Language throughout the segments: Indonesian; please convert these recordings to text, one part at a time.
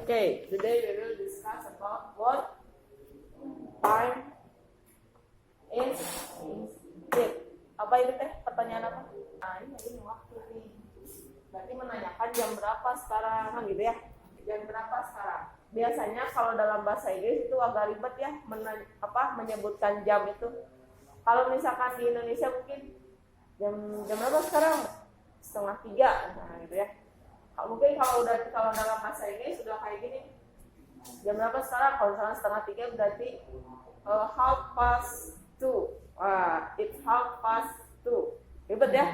Okay, today we will discuss about what time is it. Apa itu teh? Pertanyaan apa? Nah, ini waktu nih. Berarti menanyakan jam berapa sekarang, kan gitu ya? Jam berapa sekarang? Biasanya kalau dalam bahasa Inggris itu agak ribet ya, menyebutkan jam itu. Kalau misalkan di Indonesia mungkin jam berapa sekarang? 2:30, nah gitu ya. Mungkin kalau dalam bahasa Inggris sudah kayak gini, jam berapa sekarang? Kalau misalnya 2:30 berarti 2:30. It's 2:30. Ribet ya.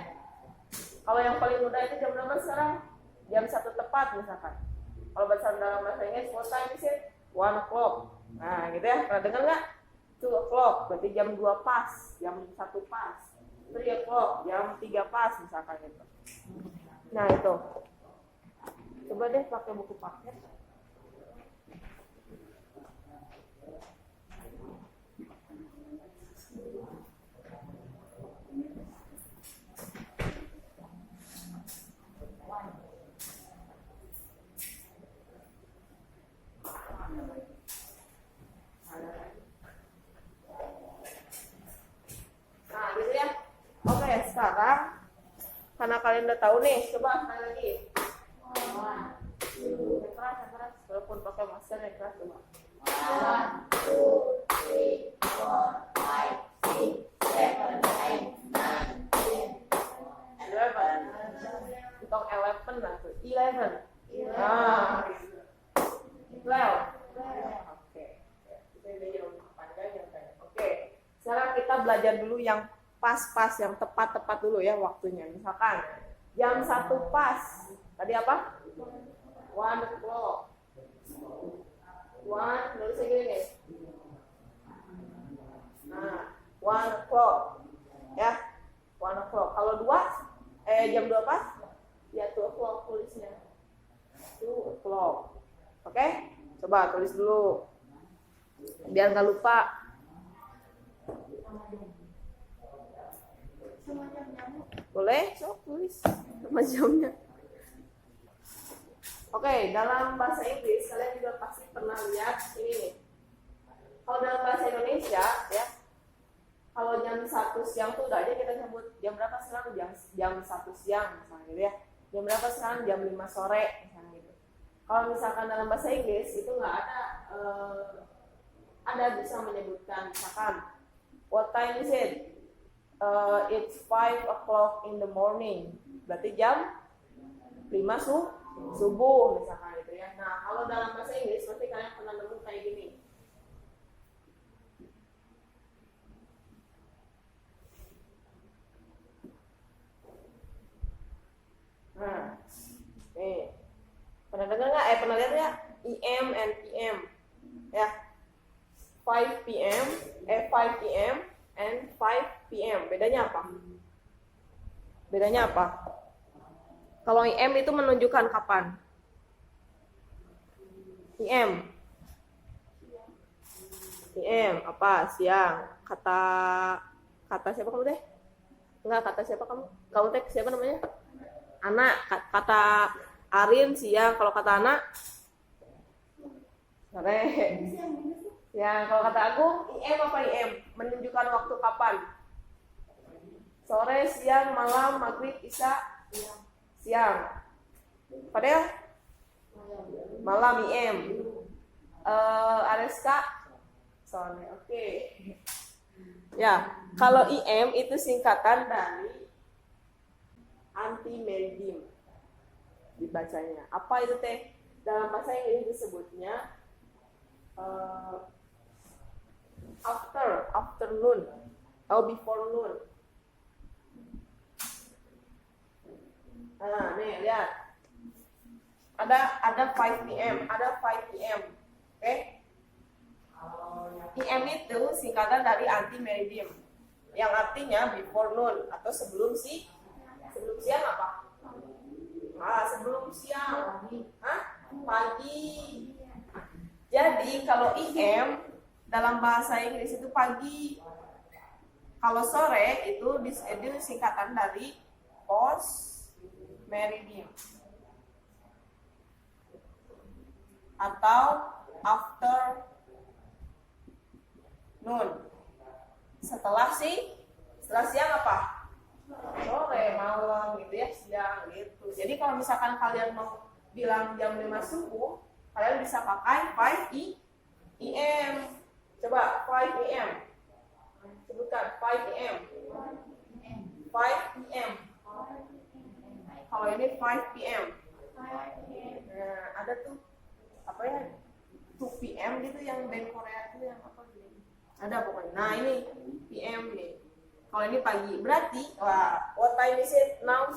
Kalau yang paling mudah itu jam berapa sekarang? Jam 1 tepat misalkan. Kalau dalam bahasa Inggris, what time is it? 1 o'clock. Nah gitu ya. Pernah dengar nggak? 2 o'clock berarti jam 2 pas, jam 1 pas. 3 o'clock, jam 3 pas misalkan gitu. Nah itu. Coba deh pakai buku paket. Nah gitu ya. Oke, sekarang karena kalian udah tahu nih, coba sekali lagi. Keras, walaupun pakai masker ya keras coba. 1, 2, 3, 4, 5, 6, 7, 8, 9, 10, 11. Hitung 11 lah tuh. 11. 12. Oke. Sekarang kita belajar dulu yang pas-pas, yang tepat-tepat dulu ya waktunya. Misalkan jam 1 pas. Tadi apa? 1 o'clock. 1, nulisnya gini nih. Nah, 1 o'clock. Ya, 1 o'clock. Kalau 2, jam 2 pas? Ya, 2 o'clock tulisnya. 2 o'clock. Oke? Coba tulis dulu. Biar nggak lupa. Boleh? So, tulis sama jamnya. Oke, dalam bahasa Inggris kalian juga pasti pernah lihat ini nih. Kalau dalam bahasa Indonesia ya, kalau jam 1 siang tuh udah aja kita sebut jam berapa sekarang, jam 1 siang misalnya gitu ya. Jam berapa sekarang, jam 5 sore misalnya gitu. Kalau misalkan dalam bahasa Inggris itu nggak ada bisa menyebutkan misalkan what time is it? It's 5 o'clock in the morning. Berarti jam 5 subuh misalkan gitu ya. Nah, kalau dalam bahasa Inggris pasti kalian pernah nemu kayak gini. Nah, nih. Pernah dengar nggak? Pernah lihat nggak? EM and PM. Ya. 5 PM, 5 PM and 5 PM. Bedanya apa? Bedanya apa? Kalau IM itu menunjukkan kapan? IM apa? Siang. Kata siapa kamu teh? Enggak, kata siapa kamu? Kamu teh siapa namanya? Anak. Kata Arin siang. Kalau kata anak? Sore. Ya, kalau kata aku, IM apa IM? Menunjukkan waktu kapan? Sore, siang, malam, maghrib, isya, siang. Padahal malam IM. Areska sore. Oke. Ya, kalau IM itu singkatan dari anti-meridian dibacanya. Apa itu teh? Dalam bahasa Inggris disebutnya afternoon atau before noon. Nah, nih lihat. Ada 5 PM, ada 5 PM. Oke? PM itu singkatan dari anti-meridian. Yang artinya before noon atau sebelum siang apa? Sebelum siang. Pagi. Jadi kalau IM dalam bahasa Inggris itu pagi. Kalau sore itu singkatan dari post meridian. atau after noon. Setelah siang apa? Sore, malam gitu ya, siang gitu. Jadi kalau misalkan kalian mau bilang jam 5 subuh, kalian bisa pakai 5 PM. Coba 5 PM. Sebutkan 5 PM. 5 PM. Kalau ini 5 PM. Nah, ada tuh apa ya? 2 PM gitu yang band Korea itu yang apa gitu. Ada pokoknya. Nah, ini PM nih. Kalau ini pagi. Berarti, what time is it now?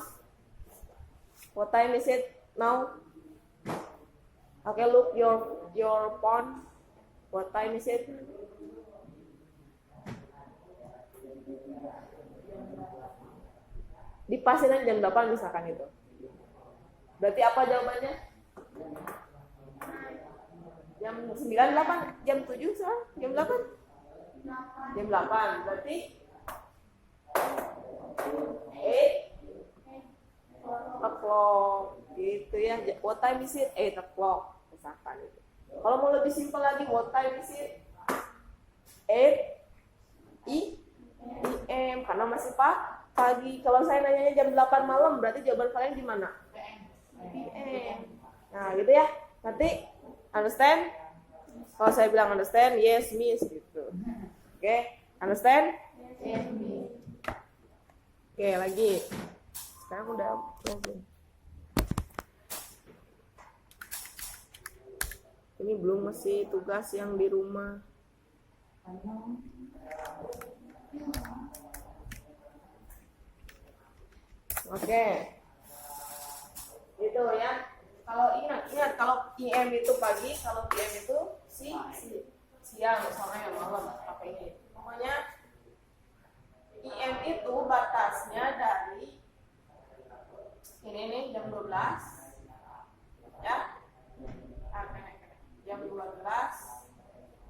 What time is it now? Okay, look your phone. What time is it? Dipasin aja jam 8 misalkan itu. Berarti apa jawabannya? Jam 9, 8, jam 7, jam 8? Jam 8, berarti 8 o'clock gitu ya. What time is it? 8 o'clock misalkan itu. Kalau mau lebih simpel lagi, what time is it? 8 PM karena masih pagi. Kalau saya nanyanya jam 8 malam, berarti jawaban kalian gimana? PM. Nah, gitu ya. Nanti understand? Kalau saya bilang understand, yes, miss gitu. Oke, understand? Yes, miss. Oke, lagi. Sekarang udah lagi. Ini belum, masih tugas yang di rumah. Oke. Itu ya. Kalau ingat kalau IM itu pagi, kalau PM itu siang, sore, malam, apa ini. Pokoknya IM itu batasnya dari ini nih jam 12 ya. Jam 12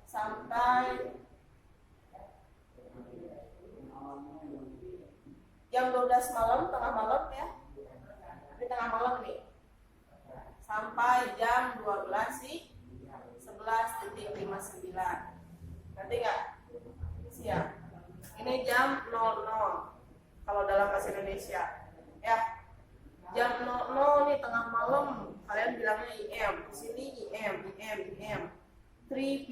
sampai jam 12 malam, tengah malam ya. Di tengah malam nih. Sampai jam 12 sih 11.59. Nanti nggak? Siang. Ini jam 00 kalau dalam bahasa Indonesia. Ya. Jam 00 nih tengah malam, kalian bilangnya IM. Di sini IM. 3 PM, 3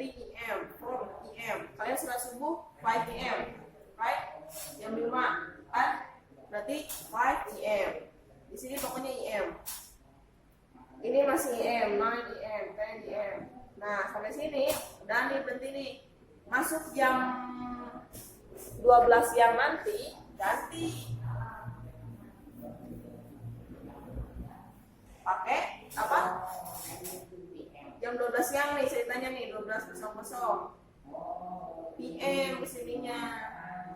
PM, 4 PM. Kalian sudah subuh 5 PM, right? Jam 5, kan? Berarti 5 PM. Di sini pokoknya IM. Ini masih IM, 9 IM, 10 IM. Nah, sampai sini udah nih berhenti nih. Masuk jam 12 siang nanti, ganti pakai apa? Jam 12 siang nih ceritanya nih, 12.00 PM kesininya.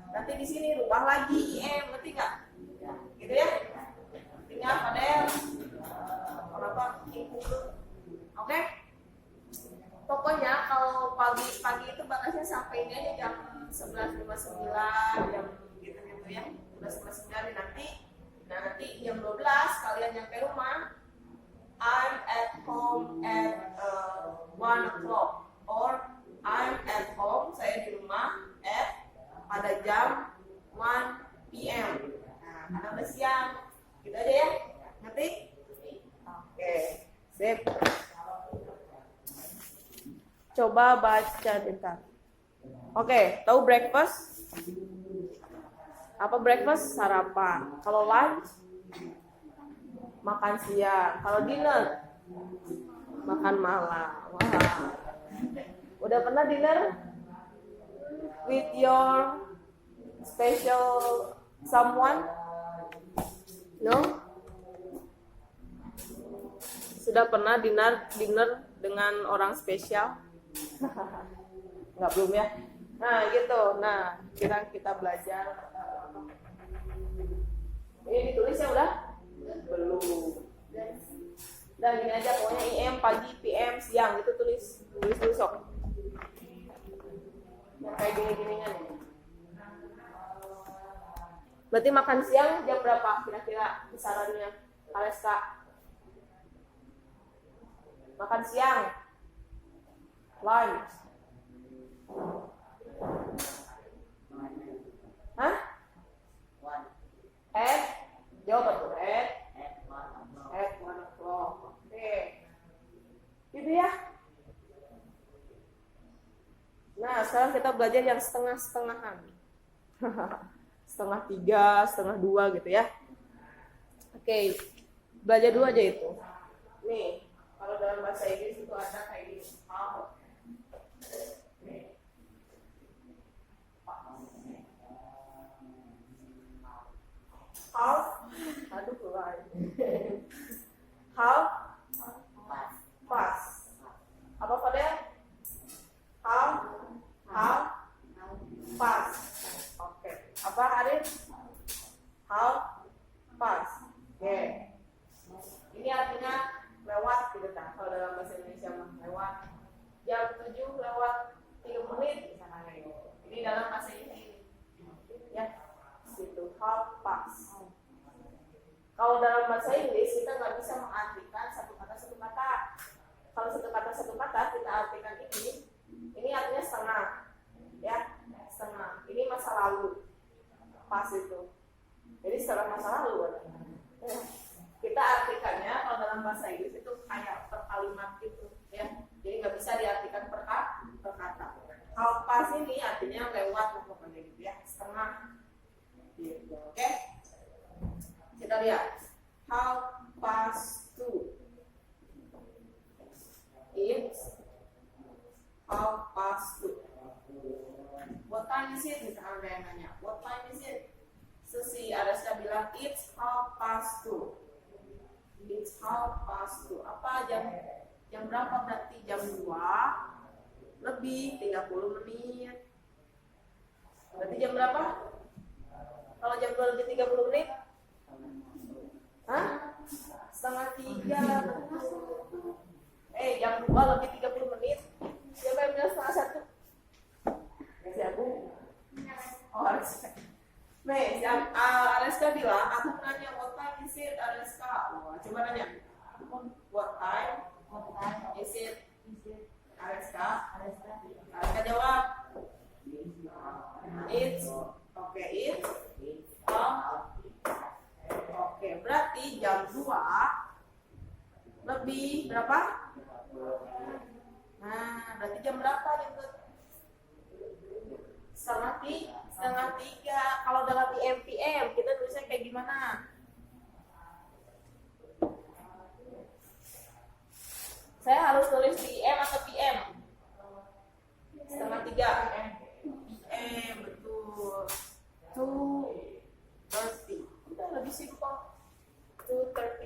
Nanti di sini rubah lagi IM, ngerti nggak? Gitu ya? Tinggal Fadel. Kenapa? Oke? Pokoknya kalau pagi itu batasnya sampai ini aja jam 11.59, jam gitu ya. 11.59 nanti jam 12 kalian nyampe rumah. I'm at home at 1 o'clock or I'm at home, saya di rumah at pada jam 1 PM. Nah, karena udah siang. Gitu aja ya. Ngerti? Oke. Sip. Coba baca bentar. Oke, tahu breakfast? Apa breakfast? Sarapan. Kalau lunch? Makan siang. Kalau dinner? Makan malam. Wah. Udah pernah dinner with your special someone? No? Sudah pernah dinner dengan orang spesial? Nggak, belum ya? Nah gitu. Nah kita belajar. Ini ditulis ya udah? Belum. Dan gini aja pokoknya IM pagi, PM siang itu tulis dulu sok. Yang kayak gini-gininya nih. Berarti makan siang jam berapa kira-kira kisarannya, Aleska? Makan siang. Lunch. Hah? At? Jawab tuh. At 1 o'clock. Oke. Gitu ya. Nah, sekarang kita belajar yang setengah-setengahan. Setengah 3, setengah 2 gitu ya. Oke. Belajar dulu aja itu. Nih, kalau dalam bahasa Inggris itu ada kayak gini. How. How. Aduh, keluar. How. Fast. Apa Fadel? How. Fast. Oke. Apa Arif? How. Fast. Oke. Ini artinya lewat gitu kan. Kalau dalam bahasa Indonesia mah lewat jam 7 lewat 3 menit misalnya gitu. Ini dalam bahasa Inggris. Ya. Situ how fast. Kalau dalam bahasa Inggris kita nggak bisa mengartikan satu kata. Kalau satu kata kita artikan ini artinya setengah, ya setengah. Ini masa lalu, pas itu. Jadi setengah masa lalu. Kita artikannya kalau dalam bahasa Inggris itu kayak per kalimat gitu, ya. Jadi nggak bisa diartikan per kata. How pas ini artinya lewat pokoknya gitu ya, setengah. Gitu, oke? Kita lihat how past 2. It's how past 2. What time is it? Misalnya ada yang nanya, what time is it? So si Araska bilang it's how past 2. It's how past 2. Apa jam berapa berarti? Jam 2 lebih 30 menit. Berarti jam berapa? Kalau jam 2 lebih 30 menit? Hah? Setengah 3. Jam 2 lebih 30 menit. Siapa yang bilang setengah 1? Si aku. Oh, Areska. Nih, Areska bilang, aku nanya what time is it, Areska. Oh, coba nanya. What time is it? Areska. Areska jawab. It's. Oke, it's. Oke, berarti jam 2 lebih berapa? Nah, berarti jam berapa itu? Setengah 3. Kalau dalam PM kita tulisnya kayak gimana? Saya harus tulis PM atau PM? Setengah 3. PM, betul. 2:30. Kita lebih simpel. 2:30.